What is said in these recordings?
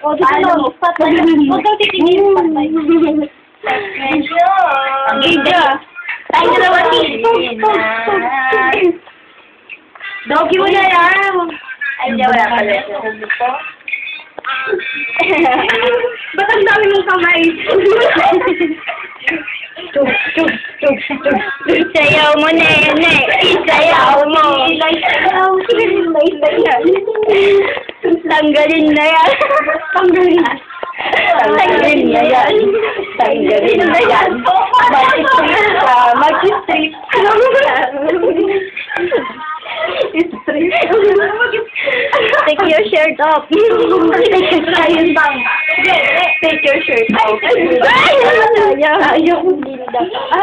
O, di ano, patay. Huwag kang titigil, patay. Medyo. Giga. Tayo na naman Doggy mo na yan. Ay, hindi, wala pala. Ba't ang dami mong kamay? Isayaw mo, nene. Isayaw mo. Tanggalin na yan. Tanggalin. Tanggalin na yan. Tanggalin na yan. Mag-strip. Take your shirt off. Take your shirt off. Ayaw ko linda ka.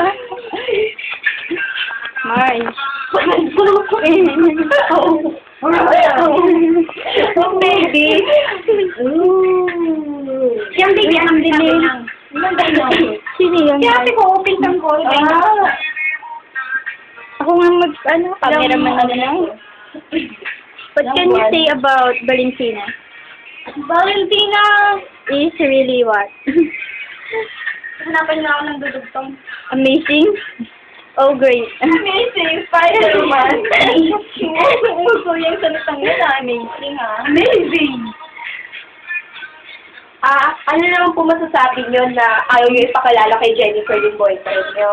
Mars. Baby. Yung baby, ang dinig. Sino yung Kasi ko, pinsan ko. Ako nga cameraman na lang. What can you say about Valentina? Valentina! Is really what? Hanapan na ako ng dudugtong. Amazing? Oh, great. Amazing! Spider-Man! Gusto yung salitang yun na amazing, ha? Amazing! Ano naman po masasabi nyo na ayaw nyo ipakilala kay Jennifer yung boyfriend nyo?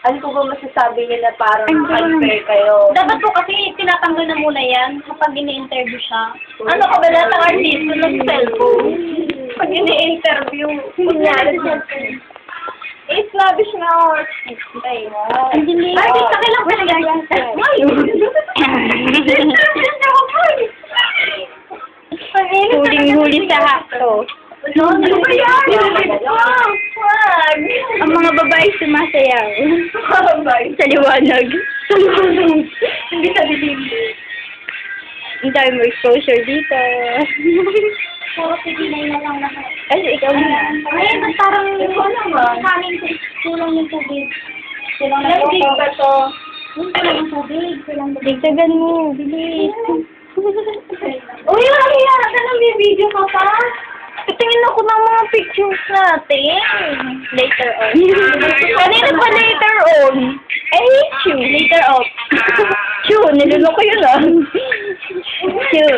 Ano po ba masasabi nyo na parang unfair kayo? Dapat po kasi tinatanggal na muna yan kapag ini-interview siya. Ano ka ba lahat ng artista ng cellphone? Pag ini-interview, kunyari siya. Snobbish na artista eh. Artista ka lang talaga yan. Huling-huli sa hakto. Ano ba yan? Ang mga babae sumasayaw. Sa liwanag. Hindi sa dilim. Ang dami mo exposure dito. Puro tiginay na lang lahat. Ay, ikaw na. Ay, ba't parang kanin kulang yung tubig. Kulang na Ilang gig ba to? Kulang yung tubig. Kulang na Digdagan mo, bilis. Uy, Maria! Anong may video ka pa? Tingin ako ng mga pictures natin. Later on. Kanina pa later on? Eh, chew. Later off. Chew, nilunok ko yun ah. Chew.